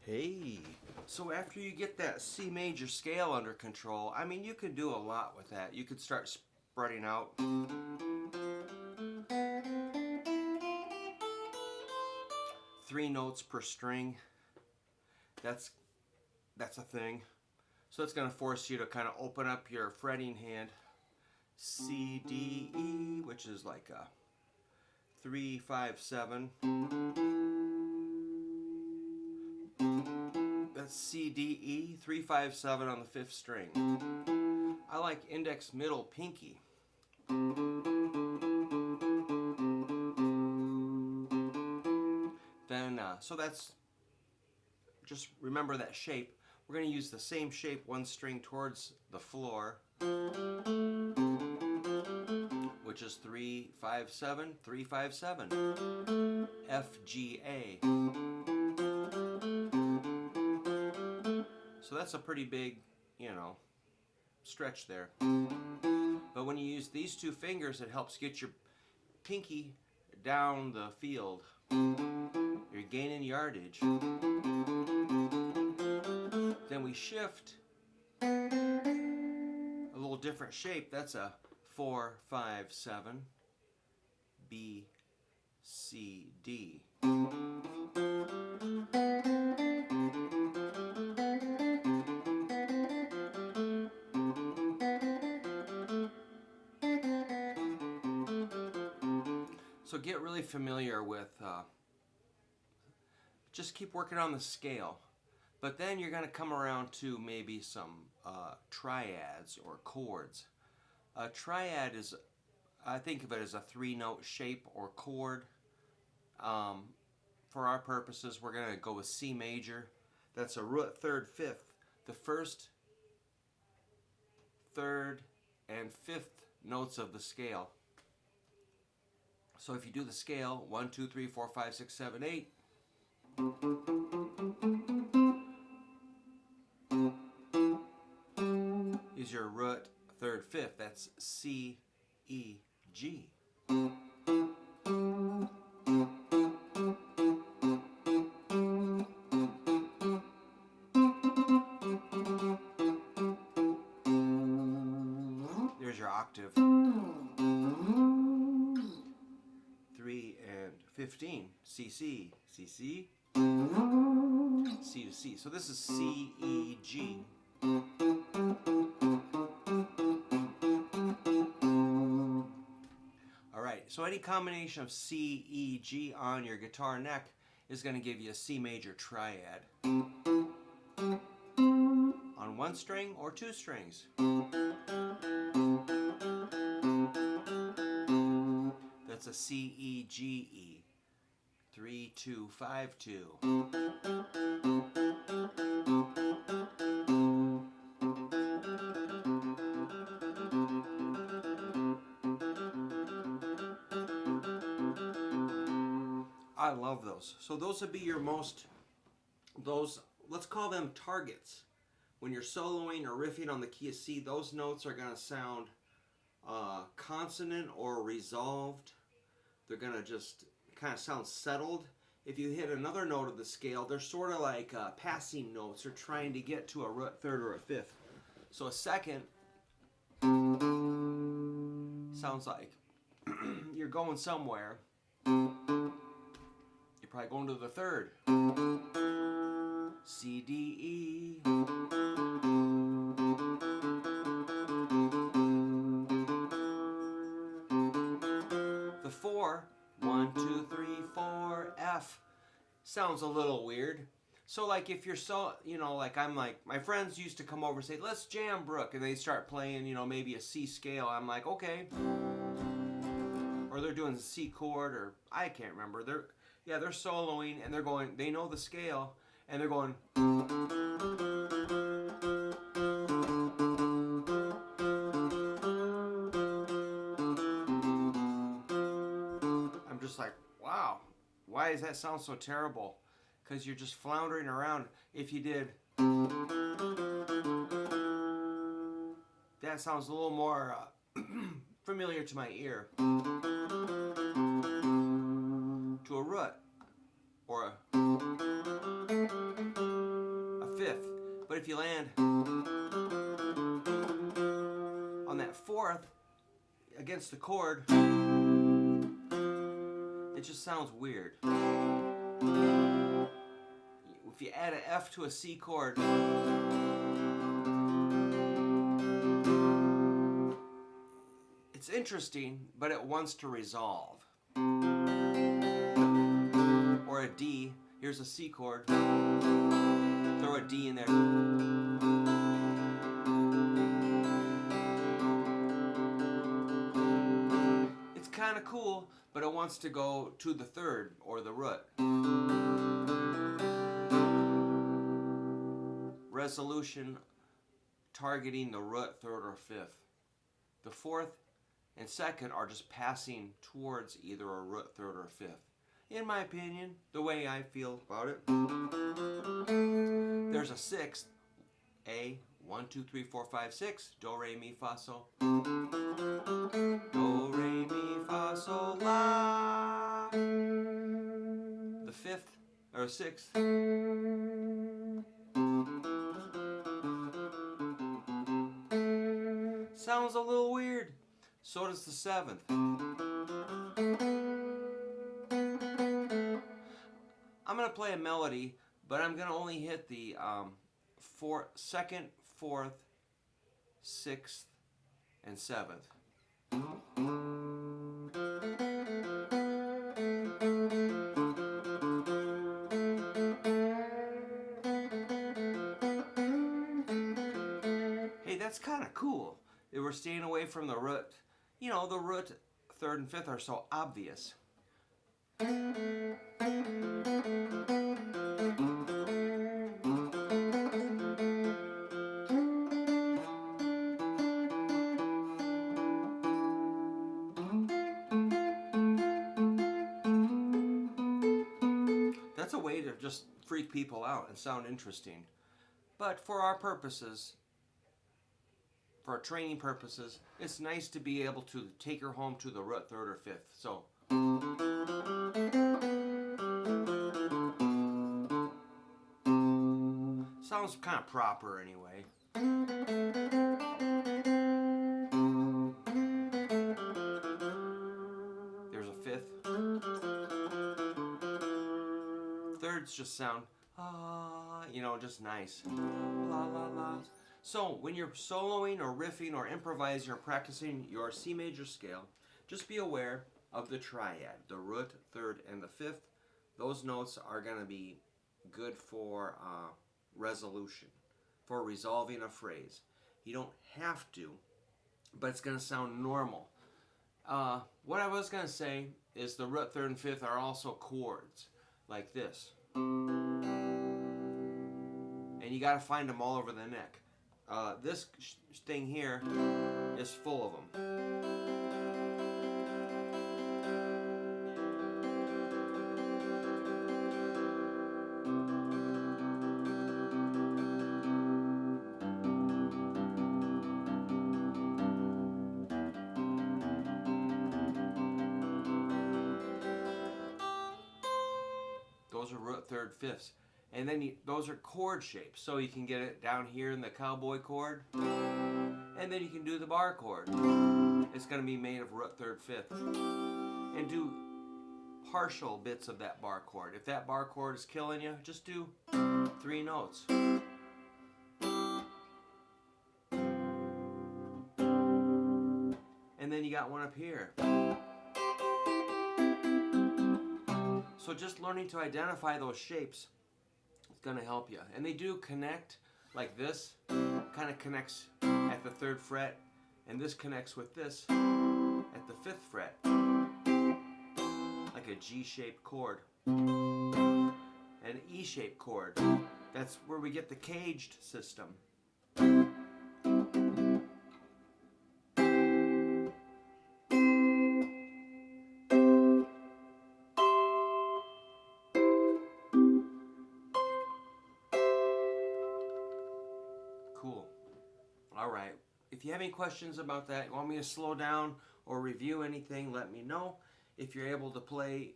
Hey, so after you get that C major scale under control, I mean, you could do a lot with that. You could start spreading out. 3 notes per string. That's a thing. So it's going to force you to kind of open up your fretting hand. C, D, E, which is like a 3, 5, 7. That's C, D, E, 3, 5, 7 on the 5th string. I like index, middle, pinky. Then, so that's, just remember that shape. We're going to use the same shape, one string towards the floor, which is 3, 5, 7, 3, 5, 7. F, G, A. So that's a pretty big, stretch there. But when you use these 2 fingers, it helps get your pinky down the field. You're gaining yardage. Then we shift a little different shape. That's a 4, 5, 7, B, C, D. So get really familiar with, just keep working on the scale. But then you're going to come around to maybe some triads or chords. A triad is, I think of it as a 3-note shape or chord. For our purposes, we're going to go with C major. That's a root, 3rd, 5th. The 1st, 3rd, and 5th notes of the scale. So if you do the scale, 1, 2, 3, 4, 5, 6, 7, 8. Is your root, 3rd, 5th. That's C, E, G. There's your octave. 3 and 15. C, C, C, C, C to C. So this is C, E, G. Alright, so any combination of C, E, G on your guitar neck is going to give you a C major triad. On 1 string or 2 strings. That's a C, E, G, E. 3, 2, 5, 2. I love those. So those would be your let's call them targets. When you're soloing or riffing on the key of C, those notes are going to sound consonant or resolved. They're going to just kind of sound settled. If you hit another note of the scale, they're sort of like passing notes or trying to get to a root, 3rd, or a 5th. So a 2nd sounds like you're going somewhere. You're probably going to the 3rd. C, D, E. The 4, 1, 2, 3, 4, F, sounds a little weird. So like if you're my friends used to come over and say, let's jam, Brook, and they start playing, maybe a C scale. I'm like, okay. Or they're doing a C chord, or I can't remember. They're soloing and they're going, they know the scale, and they're going. I'm just like, wow, why does that sound so terrible? Because you're just floundering around. If you did, that sounds a little more familiar to my ear. To a root or a And on that fourth, against the chord, it just sounds weird. If you add an F to a C chord, it's interesting, but it wants to resolve. Or a D, here's a C chord, throw a D in there. It's kind of cool, but it wants to go to the third or the root. Resolution targeting the root, third, or fifth. The fourth and second are just passing towards either a root, third, or fifth. In my opinion, the way I feel about it. There's a sixth, A, 1, 2, 3, 4, 5, 6, do, re, mi, fa, sol. Do, re, mi, fa, sol, la. The fifth, or sixth, sounds a little weird. So does the seventh. I'm going to play a melody, but I'm going to only hit the second, fourth, sixth, and seventh. Hey, that's kind of cool. If we're staying away from the root. You know, the root, third, and fifth are so obvious. That's a way to just freak people out and sound interesting. But for our purposes, for training purposes, it's nice to be able to take her home to the root, third, or fifth. So. Sounds kind of proper anyway. There's a fifth. Thirds just sound, you know, just nice. La la la. So when you're soloing or riffing or improvising or practicing your C major scale, just be aware of the triad, the root, third, and the fifth. Those notes are going to be good for resolution, for resolving a phrase. You don't have to, but it's going to sound normal. What I was going to say is the root, third, and fifth are also chords, like this. And you got to find them all over the neck. This thing here is full of them. Those are root, third, fifths. And then those are chord shapes. So you can get it down here in the cowboy chord. And then you can do the bar chord. It's going to be made of root, third, fifth. And do partial bits of that bar chord. If that bar chord is killing you, just do 3 notes. And then you got one up here. So just learning to identify those shapes is going to help you. And they do connect, like this kind of connects at the 3rd fret, and this connects with this at the 5th fret, like a G-shaped chord. An E-shaped chord. That's where we get the caged system. Cool. All right. If you have any questions about that, you want me to slow down or review anything, let me know. If you're able to play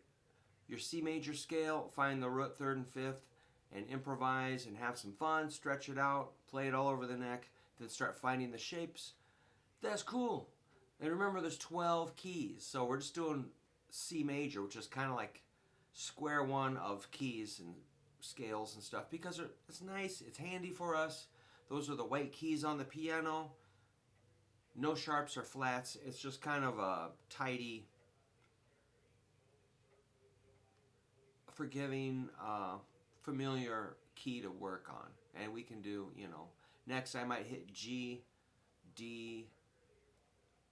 your C major scale, find the root, 3rd, and 5th, and improvise and have some fun, stretch it out, play it all over the neck, then start finding the shapes. That's cool. And remember, there's 12 keys, so we're just doing C major, which is kind of like square one of keys and scales and stuff, because it's nice, it's handy for us. Those are the white keys on the piano. No sharps or flats. It's just kind of a tidy, forgiving, familiar key to work on. And we can do, next I might hit G, D,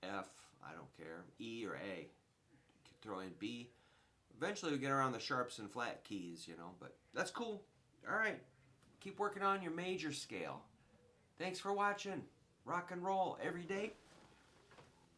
F, I don't care, E or A. You could throw in B. Eventually we get around the sharps and flat keys, but that's cool. All right, keep working on your major scale. Thanks for watching. Rock and roll every day.